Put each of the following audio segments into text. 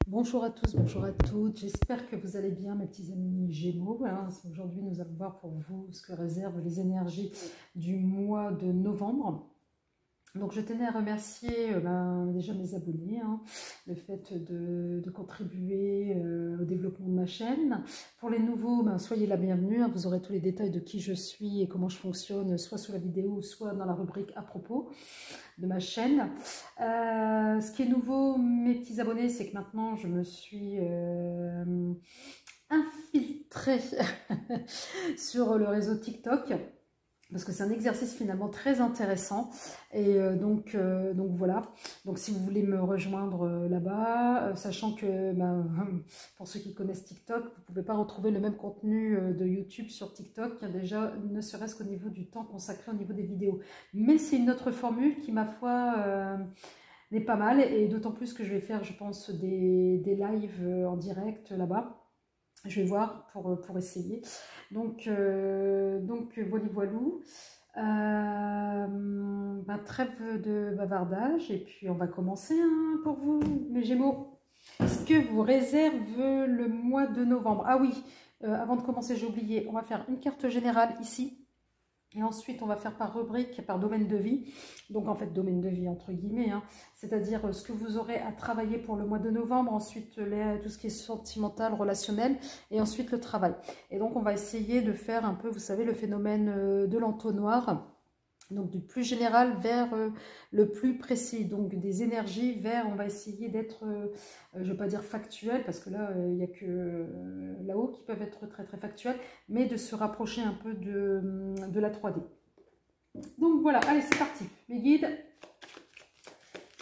Bonjour à tous, bonjour à toutes, j'espère que vous allez bien mes petits amis Gémeaux. Aujourd'hui nous allons voir pour vous ce que réservent les énergies du mois de novembre. Donc je tenais à remercier déjà mes abonnés, le fait de contribuer au développement de ma chaîne. Pour les nouveaux, soyez la bienvenue, vous aurez tous les détails de qui je suis et comment je fonctionne, soit sous la vidéo, soit dans la rubrique à propos de ma chaîne. Ce qui est nouveau, mes petits abonnés, c'est que maintenant je me suis infiltrée sur le réseau TikTok. Parce que c'est un exercice finalement très intéressant. Et donc voilà. Donc si vous voulez me rejoindre là-bas, sachant que pour ceux qui connaissent TikTok, vous ne pouvez pas retrouver le même contenu de YouTube sur TikTok, déjà ne serait-ce qu'au niveau du temps consacré au niveau des vidéos. Mais c'est une autre formule qui, ma foi, n'est pas mal. Et d'autant plus que je vais faire, je pense, des lives en direct là-bas. Je vais voir pour essayer. Donc voilou. Trêve de bavardage. Et puis, on va commencer pour vous, mes Gémeaux. Est-ce que vous réserve le mois de novembre? Ah oui, avant de commencer, j'ai oublié. On va faire une carte générale ici. Et ensuite, on va faire par rubrique, par domaine de vie. Donc, en fait, domaine de vie, entre guillemets. C'est-à-dire ce que vous aurez à travailler pour le mois de novembre. Ensuite, tout ce qui est sentimental, relationnel. Et ensuite, le travail. Et donc, on va essayer de faire un peu, vous savez, le phénomène de l'entonnoir. Donc, du plus général vers le plus précis. Donc, des énergies vers, on va essayer d'être, je ne vais pas dire factuel, parce que là, il n'y a que là-haut qui peuvent être très, très factuels, mais de se rapprocher un peu de la 3D. Donc, voilà. Allez, c'est parti. Mes guides.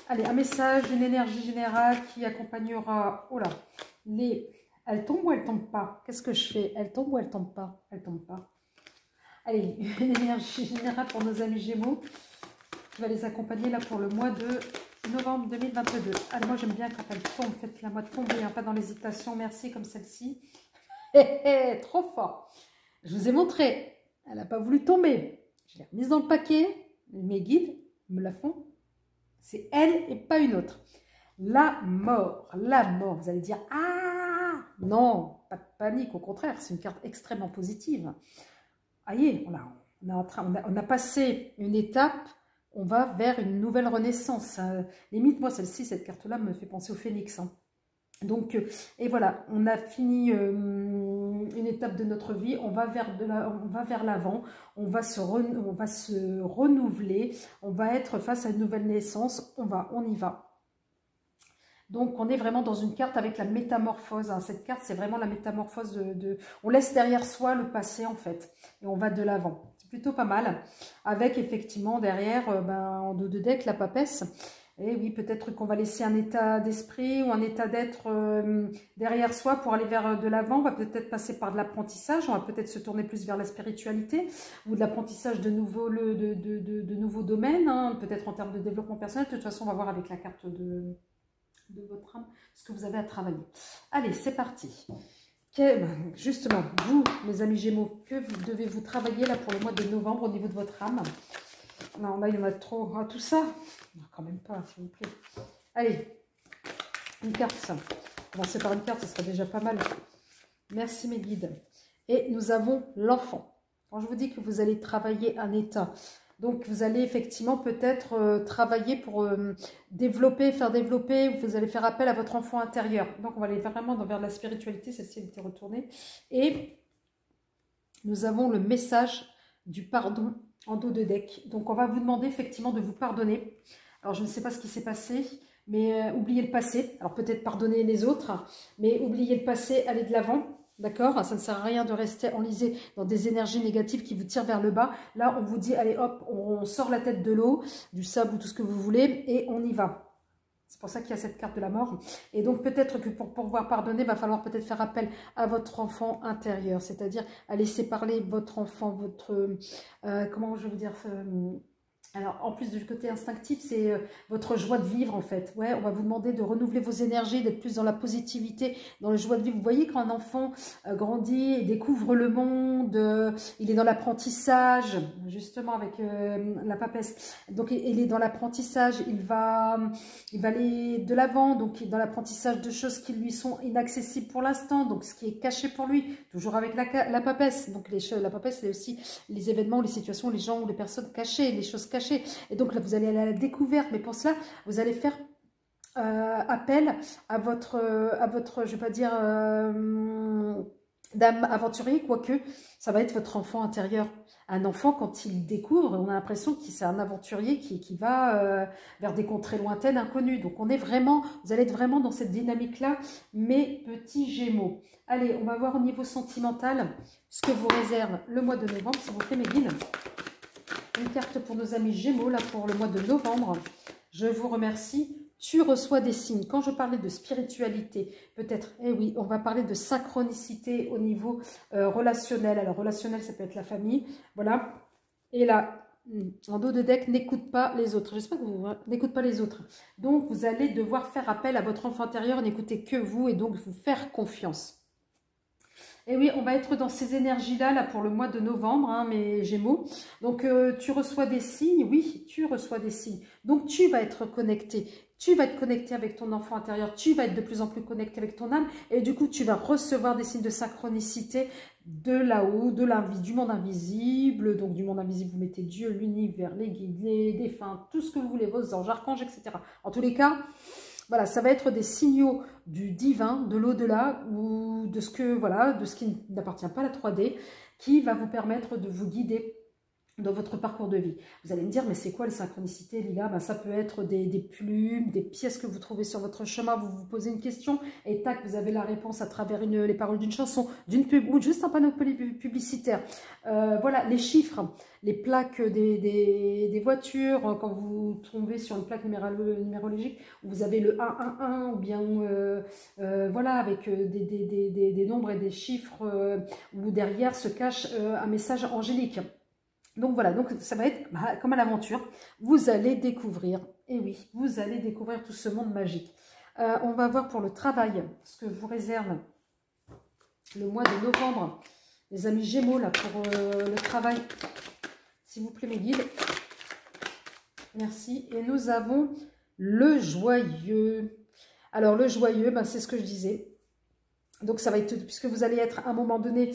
Allez, un message, une énergie générale qui accompagnera, oh là, elle tombe ou elle tombe pas? Qu'est-ce que je fais? Elle tombe ou elle tombe pas? Elle tombe pas. Allez, une énergie générale pour nos amis Gémeaux qui va les accompagner là pour le mois de novembre 2022. Allez, moi j'aime bien quand elle tombe, faites-la moi tomber, pas dans l'hésitation, merci, comme celle-ci. Trop fort. Je vous ai montré, elle n'a pas voulu tomber. Je l'ai remise dans le paquet, mes guides me la font. C'est elle et pas une autre. La mort, vous allez dire, ah non, pas de panique, au contraire, c'est une carte extrêmement positive. Voyez, on a passé une étape, on va vers une nouvelle renaissance. Limite, moi, celle-ci, cette carte-là me fait penser au phénix. Donc, et voilà, on a fini une étape de notre vie, on va vers l'avant, on va se renouveler, on va être face à une nouvelle naissance, on y va. Donc, on est vraiment dans une carte avec la métamorphose. Cette carte, c'est vraiment la métamorphose on laisse derrière soi le passé, en fait. Et on va de l'avant. C'est plutôt pas mal. Avec, effectivement, derrière, en dos de deck, la papesse. Et oui, peut-être qu'on va laisser un état d'esprit ou un état d'être derrière soi pour aller vers de l'avant. On va peut-être passer par de l'apprentissage. On va peut-être se tourner plus vers la spiritualité ou de l'apprentissage de nouveaux domaines. Peut-être en termes de développement personnel. De toute façon, on va voir avec la carte de votre âme, ce que vous avez à travailler. Allez, c'est parti. Justement, vous, mes amis Gémeaux, que devez-vous travailler là pour le mois de novembre au niveau de votre âme? Non, là, il y en a trop. Tout ça? Non, quand même pas, s'il vous plaît. Allez, une carte, ça. Commencer par une carte, ce serait déjà pas mal. Merci, mes guides. Et nous avons l'enfant. Quand je vous dis que vous allez travailler un état, donc, vous allez effectivement peut-être travailler pour faire développer, vous allez faire appel à votre enfant intérieur. Donc, on va aller vraiment vers la spiritualité, celle-ci était retournée. Et nous avons le message du pardon en dos de deck. Donc, on va vous demander effectivement de vous pardonner. Alors, je ne sais pas ce qui s'est passé, mais oubliez le passé. Alors, peut-être pardonner les autres, mais oubliez le passé, allez de l'avant. D'accord? Ça ne sert à rien de rester enlisé dans des énergies négatives qui vous tirent vers le bas. Là, on vous dit, allez hop, on sort la tête de l'eau, du sable ou tout ce que vous voulez, et on y va. C'est pour ça qu'il y a cette carte de la mort. Et donc, peut-être que pour pouvoir pardonner, il va falloir peut-être faire appel à votre enfant intérieur. C'est-à-dire à laisser parler votre enfant, comment je veux dire, Alors, en plus du côté instinctif, c'est votre joie de vivre, en fait. Ouais, on va vous demander de renouveler vos énergies, d'être plus dans la positivité, dans la joie de vivre. Vous voyez, quand un enfant grandit et découvre le monde, il est dans l'apprentissage, justement, avec la papesse. Donc, il est dans l'apprentissage, il va aller de l'avant, donc dans l'apprentissage de choses qui lui sont inaccessibles pour l'instant, donc ce qui est caché pour lui, toujours avec la papesse. Donc, la papesse, c'est aussi les événements, les situations, les gens ou les personnes cachées, les choses cachées. Et donc là, vous allez aller à la découverte, mais pour cela, vous allez faire appel à votre, je vais pas dire, d'âme aventurier, quoique ça va être votre enfant intérieur. Un enfant, quand il découvre, on a l'impression que c'est un aventurier qui va vers des contrées lointaines, inconnues. Donc on est vraiment, vous allez être vraiment dans cette dynamique-là, mes petits Gémeaux. Allez, on va voir au niveau sentimental ce que vous réserve le mois de novembre, s'il vous plaît, mes guides. Une carte pour nos amis Gémeaux, là, pour le mois de novembre. Je vous remercie. Tu reçois des signes. Quand je parlais de spiritualité, peut-être, eh oui, on va parler de synchronicité au niveau relationnel. Alors, relationnel, ça peut être la famille. Voilà. Et là, en dos de deck, n'écoute pas les autres. J'espère que vous n'écoutez pas les autres. Donc, vous allez devoir faire appel à votre enfant intérieur, n'écoutez que vous et donc vous faire confiance. Et oui, on va être dans ces énergies-là là, pour le mois de novembre, hein, mes Gémeaux. Donc, tu reçois des signes. Oui, tu reçois des signes. Donc, tu vas être connecté. Tu vas être connecté avec ton enfant intérieur. Tu vas être de plus en plus connecté avec ton âme. Et du coup, tu vas recevoir des signes de synchronicité de là-haut, du monde invisible. Donc, du monde invisible, vous mettez Dieu, l'univers, les guides, les défunts, tout ce que vous voulez, vos anges, archanges, etc. En tous les cas... Voilà, ça va être des signaux du divin, de l'au-delà, ou de ce que, voilà, de ce qui n'appartient pas à la 3D, qui va vous permettre de vous guider dans votre parcours de vie. Vous allez me dire, mais c'est quoi les synchronicités, Lila? Ben, ça peut être des plumes, des pièces que vous trouvez sur votre chemin, vous vous posez une question, et tac, vous avez la réponse à travers les paroles d'une chanson, d'une pub, ou juste un panneau publicitaire. Voilà, les chiffres, les plaques des voitures, quand vous tombez sur une plaque numérologique, où vous avez le 111, ou bien, voilà, avec des nombres et des chiffres, où derrière se cache un message angélique. Donc voilà, donc ça va être comme à l'aventure, vous allez découvrir, et oui, vous allez découvrir tout ce monde magique. On va voir pour le travail, ce que vous réserve le mois de novembre, les amis Gémeaux, là, pour le travail. S'il vous plaît, mes guides. Merci. Et nous avons le joyeux. Alors, le joyeux, ben, c'est ce que je disais. Donc, ça va être, puisque vous allez être à un moment donné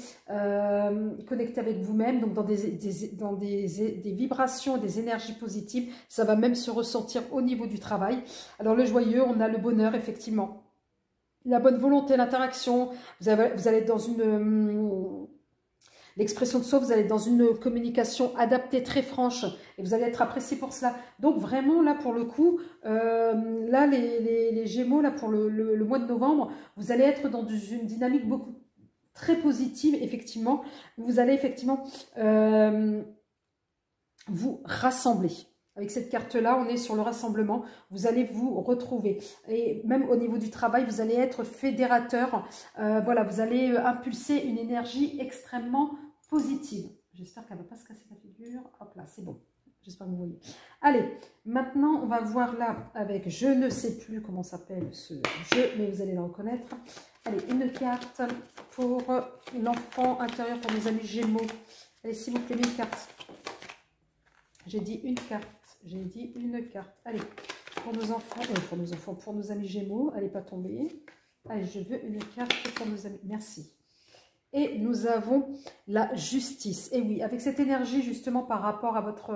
connecté avec vous-même, donc dans des vibrations, des énergies positives, ça va même se ressentir au niveau du travail. Alors, le joyeux, on a le bonheur, effectivement. La bonne volonté, l'interaction, vous allez être dans une... L'expression de soi, vous allez être dans une communication adaptée, très franche, et vous allez être apprécié pour cela. Donc vraiment, là, pour le coup, là, les Gémeaux, là, pour le mois de novembre, vous allez être dans une dynamique très positive, effectivement. Vous allez effectivement vous rassembler. Avec cette carte-là, on est sur le rassemblement. Vous allez vous retrouver. Et même au niveau du travail, vous allez être fédérateur. Voilà, vous allez impulser une énergie extrêmement positive. J'espère qu'elle ne va pas se casser la figure. Hop là, c'est bon. J'espère que vous voyez. Allez, maintenant, on va voir là avec, je ne sais plus comment s'appelle ce jeu, mais vous allez le reconnaître. Allez, une carte pour l'enfant intérieur, pour mes amis Gémeaux. Allez, s'il vous plaît, une carte. J'ai dit une carte. J'ai dit une carte. Allez, pour nos enfants, pour nos amis Gémeaux, elle n'est pas tombée. Allez, je veux une carte pour nos amis. Merci. Et nous avons la justice. Et oui, avec cette énergie, justement, par rapport à votre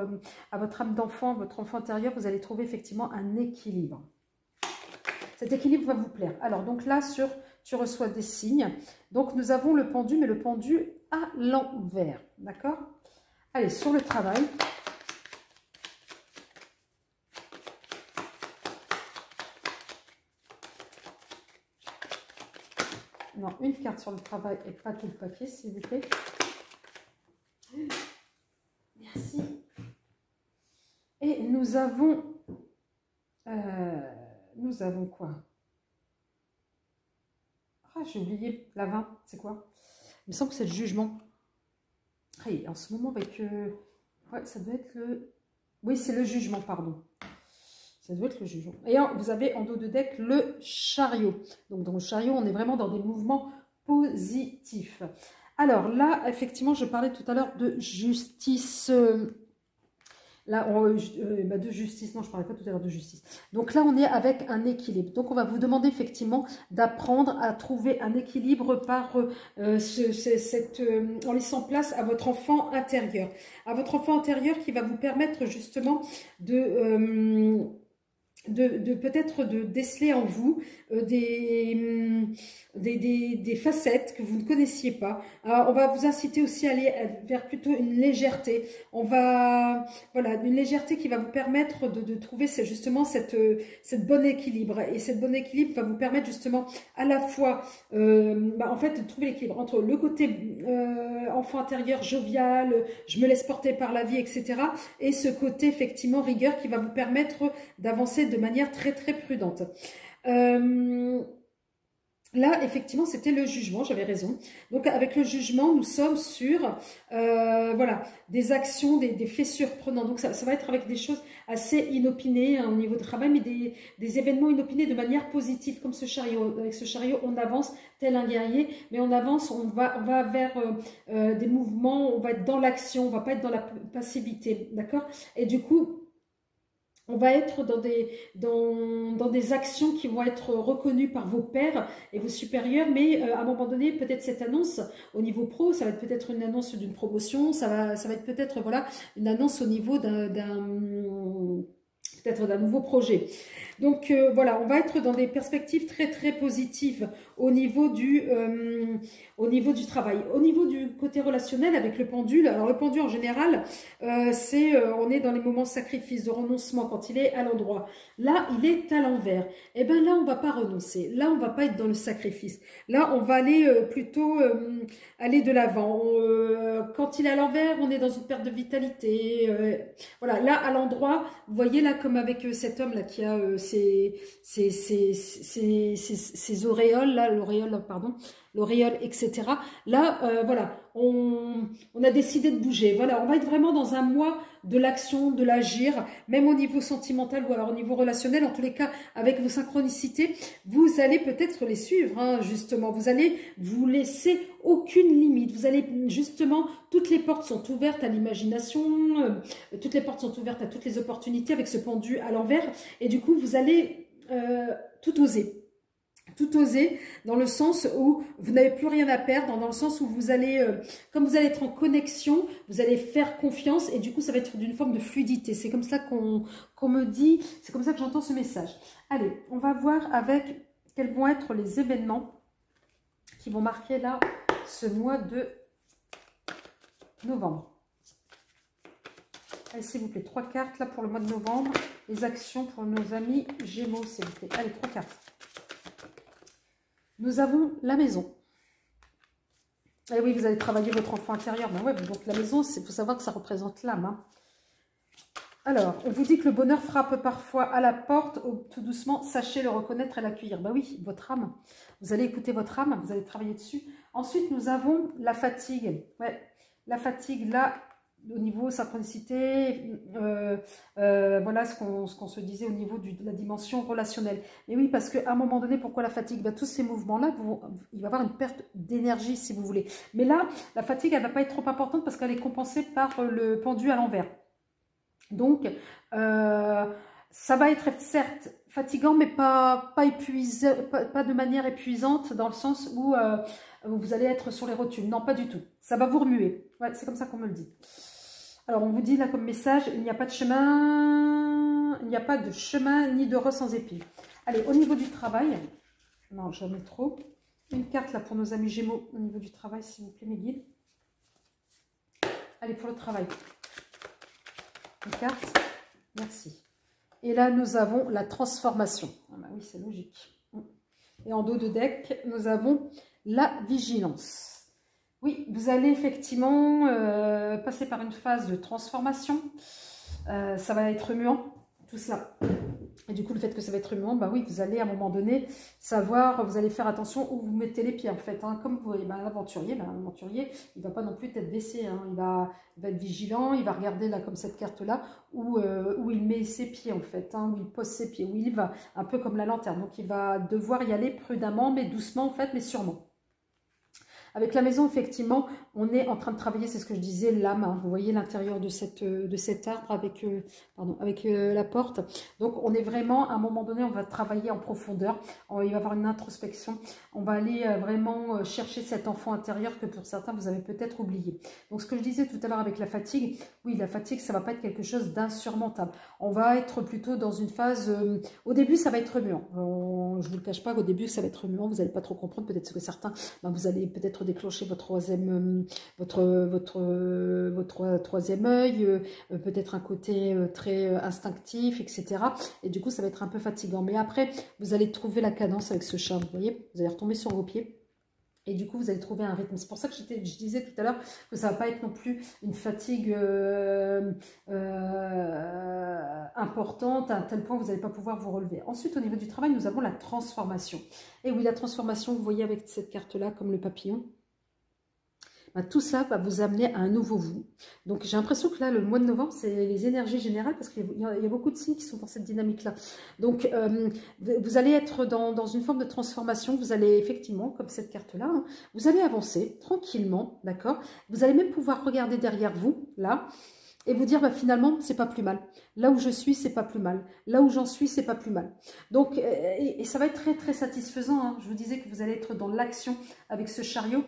âme d'enfant, votre enfant intérieur, vous allez trouver effectivement un équilibre. Cet équilibre va vous plaire. Alors, donc là, tu reçois des signes. Donc, nous avons le pendu, mais le pendu à l'envers. D'accord? Allez, sur le travail. Non, une carte sur le travail et pas tout le papier, s'il vous plaît. Merci. Et nous avons quoi? Ah, j'ai oublié. La 20, c'est quoi? Il me semble que c'est le jugement. Et en ce moment, avec... ouais, ça doit être le Oui, c'est le jugement, pardon. Ça doit être le jugement. Et vous avez en dos de deck le chariot. Donc dans le chariot, on est vraiment dans des mouvements positifs. Alors là, effectivement, je parlais tout à l'heure de justice. Là, de justice, non, je ne parlais pas tout à l'heure de justice. Donc là, on est avec un équilibre. Donc on va vous demander effectivement d'apprendre à trouver un équilibre par en laissant place à votre enfant intérieur. À votre enfant intérieur qui va vous permettre justement de peut-être de déceler en vous des facettes que vous ne connaissiez pas. On va vous inciter aussi à aller vers plutôt une légèreté. Voilà, une légèreté qui va vous permettre de trouver justement cette bon équilibre. Et cette bon équilibre va vous permettre justement à la fois en fait de trouver l'équilibre entre le côté enfant intérieur jovial, je me laisse porter par la vie, etc. et ce côté effectivement rigueur qui va vous permettre d'avancer de manière très très prudente. Là, effectivement, c'était le jugement, j'avais raison. Donc, avec le jugement, nous sommes sur voilà, des actions, des faits surprenants. Donc, ça va être avec des choses assez inopinées au niveau du travail, mais des événements inopinés de manière positive, comme ce chariot. Avec ce chariot, on avance tel un guerrier, mais on avance, on va vers des mouvements, on va être dans l'action, on ne va pas être dans la passivité, d'accord? Et du coup, on va être dans des actions qui vont être reconnues par vos pairs et vos supérieurs, mais à un moment donné, peut-être cette annonce au niveau pro, ça va être peut-être une annonce d'une promotion, ça va être peut-être voilà, une annonce au niveau peut-être d'un nouveau projet. Donc voilà, on va être dans des perspectives très très positives au niveau du travail. Au niveau du côté relationnel avec le pendule, alors le pendule en général, on est dans les moments de sacrifice, de renoncement quand il est à l'endroit. Là, il est à l'envers. Et bien là, on ne va pas renoncer. Là, on ne va pas être dans le sacrifice. Là, on va aller plutôt aller de l'avant. Quand il est à l'envers, on est dans une perte de vitalité. Voilà, là, à l'endroit, vous voyez là, comme avec cet homme là qui a ces auréoles, là, l'auréole, pardon, l'auréole, etc. Là, voilà, on a décidé de bouger. Voilà, on va être vraiment dans un mois de l'action, de l'agir, même au niveau sentimental ou alors au niveau relationnel. En tous les cas, avec vos synchronicités, vous allez peut-être les suivre, hein, justement. Vous allez vous laisser aucune limite. Vous allez justement, toutes les portes sont ouvertes à l'imagination, toutes les portes sont ouvertes à toutes les opportunités avec ce pendu à l'envers. Et du coup, vous allez tout oser. Tout oser dans le sens où vous n'avez plus rien à perdre, dans le sens où vous allez, comme vous allez être en connexion, vous allez faire confiance et du coup ça va être d'une forme de fluidité. C'est comme ça qu'on me dit, c'est comme ça que j'entends ce message. Allez, on va voir avec quels vont être les événements qui vont marquer là ce mois de novembre. Allez, s'il vous plaît, 3 cartes là pour le mois de novembre. Les actions pour nos amis Gémeaux, s'il vous plaît. Allez, 3 cartes. Nous avons la maison. Et oui, vous allez travailler votre enfant intérieur. Ben ouais, donc la maison, il faut savoir que ça représente l'âme. Hein. Alors, on vous dit que le bonheur frappe parfois à la porte. Tout doucement, sachez le reconnaître et l'accueillir. Ben oui, votre âme. Vous allez écouter votre âme, vous allez travailler dessus. Ensuite, nous avons la fatigue. Ouais, la fatigue, là, au niveau synchronicité, voilà ce qu'on se disait au niveau de la dimension relationnelle. Et oui, parce qu'à un moment donné, pourquoi la fatigue? Tous ces mouvements-là, il va y avoir une perte d'énergie, si vous voulez. Mais là, la fatigue, elle ne va pas être trop importante parce qu'elle est compensée par le pendu à l'envers. Donc, ça va être certes fatigant, mais pas de manière épuisante, dans le sens où vous allez être sur les rotules. Non, pas du tout. Ça va vous remuer. Ouais, c'est comme ça qu'on me le dit. Alors, on vous dit là comme message, il n'y a pas de chemin, ni de roche sans épines. Allez, au niveau du travail, non, j'en mets trop. Une carte là pour nos amis Gémeaux au niveau du travail, s'il vous plaît, mes guides. Allez, pour le travail. Une carte, merci. Et là, nous avons la transformation. Ah bah oui, c'est logique. Et en dos de deck, nous avons la vigilance. Oui, vous allez effectivement passer par une phase de transformation. Ça va être remuant. tout cela. Et du coup, le fait que ça va être remuant, bah oui, vous allez à un moment donné savoir, vous allez faire attention où vous mettez les pieds en fait. Hein. Comme vous voyez, l'aventurier, il ne va pas non plus tête baissée. Hein. Il va être vigilant, il va regarder là comme cette carte-là où il met ses pieds en fait, hein, où il pose ses pieds, où il va, un peu comme la lanterne. Donc il va devoir y aller prudemment, mais doucement en fait, mais sûrement. Avec la maison, effectivement, on est en train de travailler, c'est ce que je disais, l'âme. Hein. Vous voyez l'intérieur de cet arbre avec, la porte. Donc, on est vraiment, à un moment donné, on va travailler en profondeur. Il va y avoir une introspection. On va aller vraiment chercher cet enfant intérieur que pour certains, vous avez peut-être oublié. Donc, ce que je disais tout à l'heure avec la fatigue, oui, la fatigue, ça ne va pas être quelque chose d'insurmontable. On va être plutôt dans une phase... au début, ça va être remuant. Je ne vous le cache pas qu'au début, ça va être remuant. Vous n'allez pas trop comprendre. Peut-être que certains, vous allez peut-être déclencher votre troisième, votre troisième œil, peut-être un côté très instinctif, etc. Et du coup, ça va être un peu fatigant. Mais après, vous allez trouver la cadence avec ce chat, vous voyez. Vous allez retomber sur vos pieds. Et du coup, vous allez trouver un rythme. C'est pour ça que je disais tout à l'heure que ça ne va pas être non plus une fatigue importante à un tel point que vous n'allez pas pouvoir vous relever. Ensuite, au niveau du travail, nous avons la transformation. Et oui, la transformation, vous voyez avec cette carte-là, comme le papillon, tout ça va vous amener à un nouveau vous. Donc j'ai l'impression que là, le mois de novembre, c'est les énergies générales parce qu'il y a beaucoup de signes qui sont dans cette dynamique-là. Donc vous allez être dans une forme de transformation. Vous allez effectivement, comme cette carte-là, hein, vous allez avancer tranquillement, d'accord? Vous allez même pouvoir regarder derrière vous, là, et vous dire, finalement, c'est pas plus mal. Là où je suis, c'est pas plus mal. Là où j'en suis, c'est pas plus mal. Donc, et ça va être très, très satisfaisant. Hein. Je vous disais que vous allez être dans l'action avec ce chariot.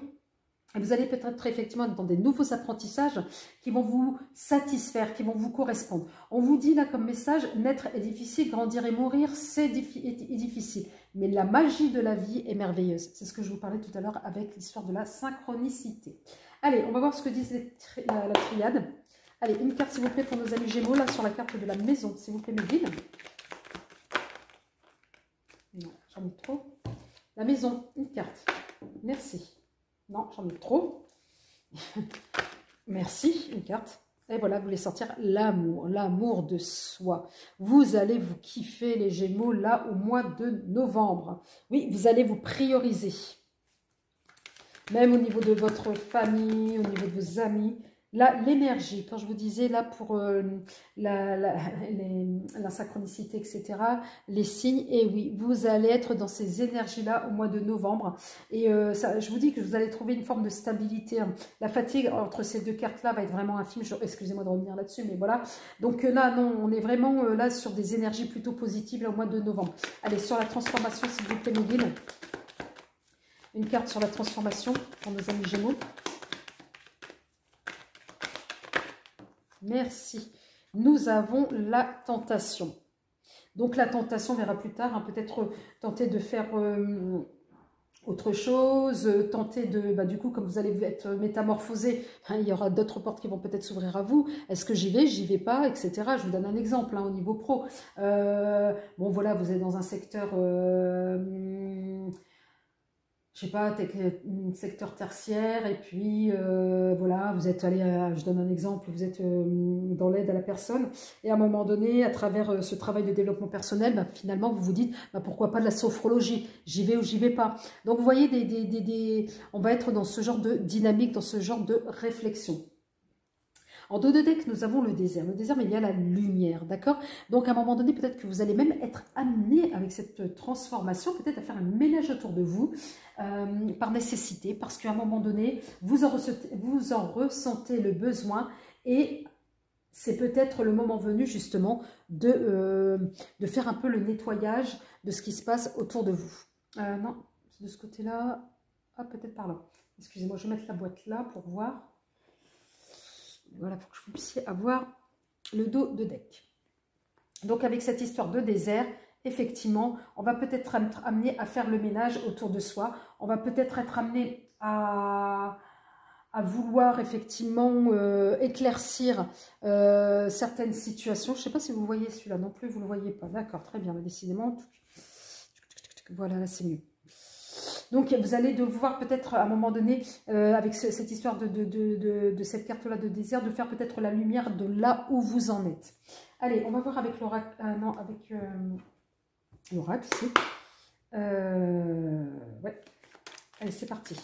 Et vous allez peut-être effectivement être dans des nouveaux apprentissages qui vont vous satisfaire, qui vont vous correspondre. On vous dit là comme message, naître est difficile, grandir et mourir, c'est difficile. Mais la magie de la vie est merveilleuse. C'est ce que je vous parlais tout à l'heure avec l'histoire de la synchronicité. Allez, on va voir ce que dit la triade. Allez, une carte s'il vous plaît pour nos amis Gémeaux, là sur la carte de la maison, s'il vous plaît mes guides. Non, j'en ai trop. La maison, une carte. Merci. Non, j'en ai trop. Merci, une carte. Et voilà, vous voulez sortir l'amour, l'amour de soi. Vous allez vous kiffer les Gémeaux là au mois de novembre. Oui, vous allez vous prioriser. Même au niveau de votre famille, au niveau de vos amis. Là, l'énergie, quand je vous disais là pour la synchronicité, etc., les signes, et oui, vous allez être dans ces énergies-là au mois de novembre. Et je vous dis que vous allez trouver une forme de stabilité. Hein. La fatigue entre ces deux cartes-là va être vraiment infime. Excusez-moi de revenir là-dessus, mais voilà. Donc là, non, on est vraiment là sur des énergies plutôt positives là, au mois de novembre. Allez, sur la transformation, s'il vous plaît, mes guides. Une carte sur la transformation pour nos amis Gémeaux. Merci. Nous avons la tentation. Donc la tentation, on verra plus tard, hein, peut-être tenter de faire autre chose, tenter de, du coup, comme vous allez être métamorphosé, hein, il y aura d'autres portes qui vont peut-être s'ouvrir à vous. Est-ce que j'y vais pas, etc. Je vous donne un exemple hein, au niveau pro. Bon voilà, vous êtes dans un secteur... je sais pas, secteur tertiaire, et puis voilà, vous êtes allé, je donne un exemple, vous êtes dans l'aide à la personne, et à un moment donné, à travers ce travail de développement personnel, finalement, vous vous dites, pourquoi pas de la sophrologie, j'y vais ou j'y vais pas. Donc, vous voyez, on va être dans ce genre de dynamique, dans ce genre de réflexion. En dos de deck, nous avons le désert. Le désert, mais il y a la lumière, d'accord? Donc, à un moment donné, peut-être que vous allez même être amené avec cette transformation, peut-être à faire un ménage autour de vous, par nécessité, parce qu'à un moment donné, vous en ressentez le besoin et c'est peut-être le moment venu, justement, de faire un peu le nettoyage de ce qui se passe autour de vous. Non, de ce côté-là, ah, peut-être par là. Excusez-moi, je vais mettre la boîte là pour voir. Voilà, pour que vous puissiez avoir le dos de deck. Donc, avec cette histoire de désert, effectivement, on va peut-être être amené à faire le ménage autour de soi. On va peut-être être amené à vouloir, effectivement, éclaircir certaines situations. Je ne sais pas si vous voyez celui-là non plus, vous ne le voyez pas. D'accord, très bien, décidément. Voilà, là, c'est mieux. Donc, vous allez devoir peut-être, à un moment donné, avec cette histoire de cette carte-là de désert, de faire peut-être la lumière de là où vous en êtes. Allez, on va voir avec l'oracle. Non, avec l'oracle, si. Ouais. Allez, c'est parti.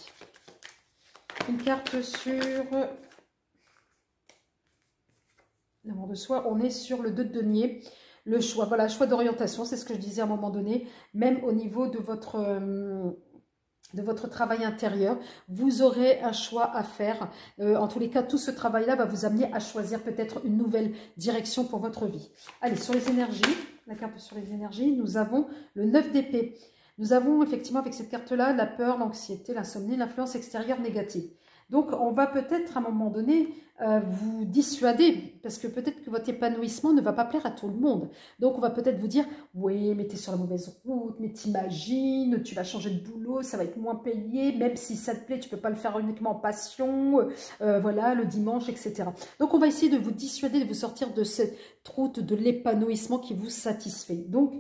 Une carte sur l'amour de soi. On est sur le 2 de denier. Le choix, voilà, choix d'orientation, c'est ce que je disais à un moment donné. Même au niveau de votre travail intérieur, vous aurez un choix à faire. En tous les cas, tout ce travail-là va vous amener à choisir peut-être une nouvelle direction pour votre vie. Allez, sur les énergies, la carte sur les énergies, nous avons le 9 d'épée. Nous avons effectivement avec cette carte-là la peur, l'anxiété, l'insomnie, l'influence extérieure négative. Donc, on va peut-être à un moment donné vous dissuader, parce que peut-être que votre épanouissement ne va pas plaire à tout le monde. Donc, on va peut-être vous dire, oui, mais tu es sur la mauvaise route, mais t'imagines, tu vas changer de boulot, ça va être moins payé, même si ça te plaît, tu ne peux pas le faire uniquement en passion, voilà, le dimanche, etc. Donc, on va essayer de vous dissuader, de vous sortir de cette route de l'épanouissement qui vous satisfait. Donc,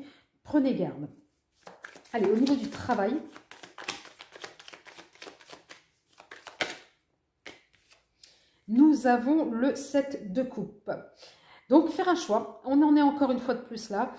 prenez garde. Allez, au niveau du travail, nous avons le 7 de coupe. Donc, faire un choix. On en est encore une fois de plus là.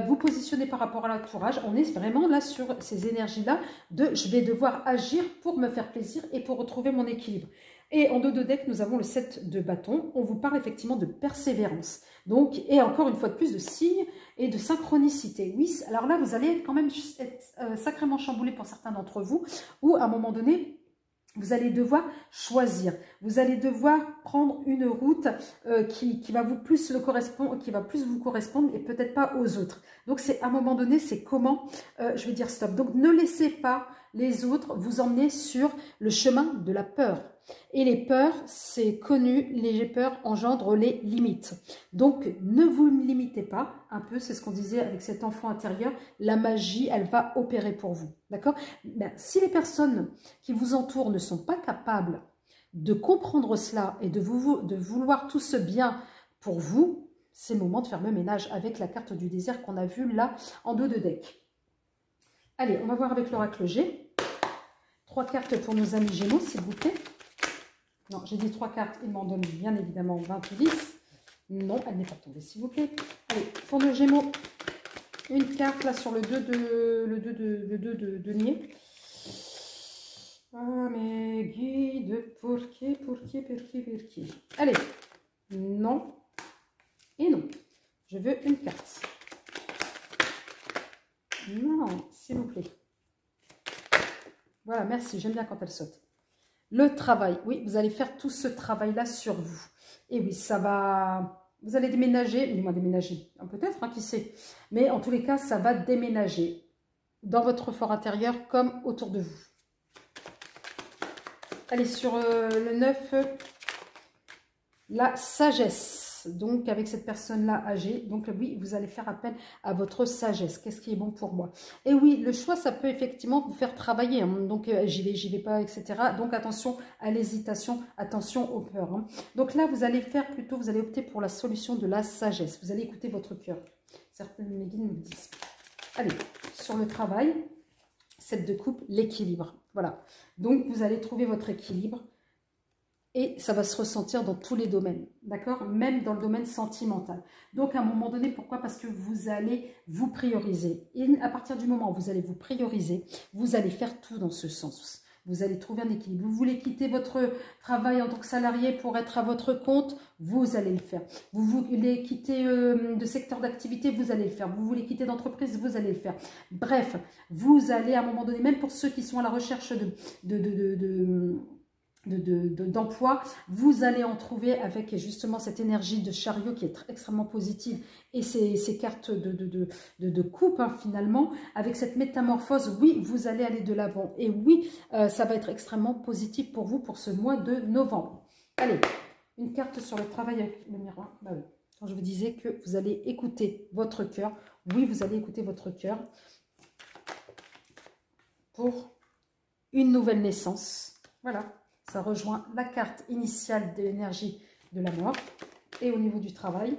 Vous positionnez par rapport à l'entourage. On est vraiment là sur ces énergies-là de je vais devoir agir pour me faire plaisir et pour retrouver mon équilibre. Et en dos de deck, nous avons le 7 de bâton. On vous parle effectivement de persévérance. Donc, et encore une fois de plus, de signes et de synchronicité. Oui, alors là, vous allez quand même être sacrément chamboulé pour certains d'entre vous, où à un moment donné, vous allez devoir choisir. Vous allez devoir prendre une route qui va plus vous correspondre et peut-être pas aux autres. Donc, c'est à un moment donné, c'est comment je vais dire stop. Donc, ne laissez pas les autres vous emmener sur le chemin de la peur. Et les peurs, c'est connu, les peurs engendrent les limites. Donc, ne vous limitez pas. Un peu, c'est ce qu'on disait avec cet enfant intérieur. La magie, elle va opérer pour vous. D'accord? Ben, si les personnes qui vous entourent ne sont pas capables de comprendre cela et de vouloir tout ce bien pour vous, c'est le moment de faire le ménage avec la carte du désert qu'on a vue là en dos de deck. Allez, on va voir avec l'oracle G. 3 cartes pour nos amis Gémeaux, s'il vous plaît. Non, j'ai dit 3 cartes, il m'en donne bien évidemment 20 ou 10. Non, elle n'est pas tombée, s'il vous plaît. Allez, pour nos Gémeaux, une carte là sur le 2 de denier. Ah, mais guide, pour qui. Allez, non et non. Je veux une carte. Non, s'il vous plaît. Voilà, merci, j'aime bien quand elle saute. Le travail, oui, vous allez faire tout ce travail-là sur vous. Et oui, ça va... Vous allez déménager, dis-moi déménager, peut-être, hein, qui sait. Mais en tous les cas, ça va déménager dans votre fort intérieur comme autour de vous. Allez, sur le 9, la sagesse. Donc, avec cette personne-là âgée, donc oui, vous allez faire appel à votre sagesse. Qu'est-ce qui est bon pour moi? Et oui, le choix, ça peut effectivement vous faire travailler. Hein. Donc, j'y vais pas, etc. Donc, attention à l'hésitation, attention aux peurs. Hein. Donc là, vous allez faire plutôt, vous allez opter pour la solution de la sagesse. Vous allez écouter votre cœur. Certains de mes guides me disent. Allez, sur le travail, 7 de coupe, l'équilibre. Voilà. Donc, vous allez trouver votre équilibre. Et ça va se ressentir dans tous les domaines, d'accord? Même dans le domaine sentimental. Donc, à un moment donné, pourquoi? Parce que vous allez vous prioriser. Et à partir du moment où vous allez vous prioriser, vous allez faire tout dans ce sens. Vous allez trouver un équilibre. Vous voulez quitter votre travail en tant que salarié pour être à votre compte, vous allez le faire. Vous voulez quitter de secteur d'activité, vous allez le faire. Vous voulez quitter d'entreprise, vous allez le faire. Bref, vous allez à un moment donné, même pour ceux qui sont à la recherche d'emploi, vous allez en trouver avec justement cette énergie de chariot qui est extrêmement positive et ces cartes de coupe hein, finalement, avec cette métamorphose, oui, vous allez aller de l'avant et oui, ça va être extrêmement positif pour vous pour ce mois de novembre. Allez, une carte sur le travail avec le miroir. Bah oui. Quand je vous disais que vous allez écouter votre cœur, oui, vous allez écouter votre cœur pour une nouvelle naissance. Voilà. Ça rejoint la carte initiale de l'énergie de la mort. Et au niveau du travail,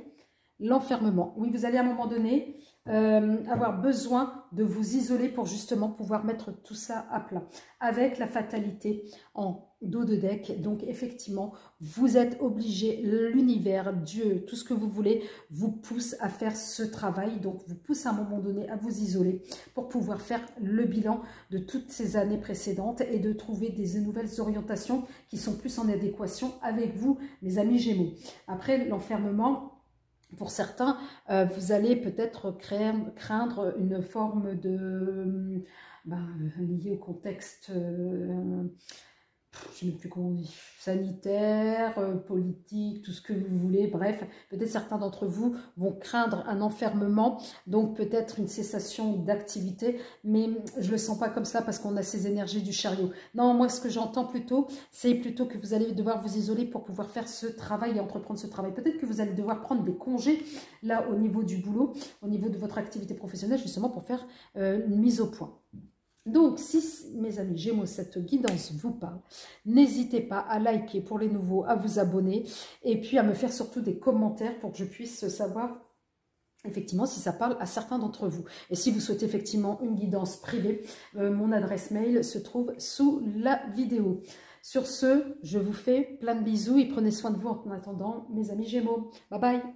l'enfermement. Oui, vous allez à un moment donné avoir besoin de vous isoler pour justement pouvoir mettre tout ça à plat. Avec la fatalité en dos de deck. Donc effectivement, vous êtes obligé, l'univers, Dieu, tout ce que vous voulez, vous pousse à faire ce travail. Donc vous pousse à un moment donné à vous isoler pour pouvoir faire le bilan de toutes ces années précédentes et de trouver des nouvelles orientations qui sont plus en adéquation avec vous, mes amis Gémeaux. Après l'enfermement, pour certains, vous allez peut-être craindre une forme de... lié au contexte, je ne sais plus comment on dit, sanitaire, politique, tout ce que vous voulez, bref, peut-être certains d'entre vous vont craindre un enfermement, donc peut-être une cessation d'activité, mais je ne le sens pas comme ça parce qu'on a ces énergies du chariot. Non, moi ce que j'entends plutôt, c'est plutôt que vous allez devoir vous isoler pour pouvoir faire ce travail et entreprendre ce travail. Peut-être que vous allez devoir prendre des congés, là, au niveau du boulot, au niveau de votre activité professionnelle, justement pour faire une mise au point. Donc, si mes amis Gémeaux, cette guidance vous parle, n'hésitez pas à liker pour les nouveaux, à vous abonner et puis à me faire surtout des commentaires pour que je puisse savoir effectivement si ça parle à certains d'entre vous. Et si vous souhaitez effectivement une guidance privée, mon adresse mail se trouve sous la vidéo. Sur ce, je vous fais plein de bisous et prenez soin de vous en attendant, mes amis Gémeaux. Bye bye!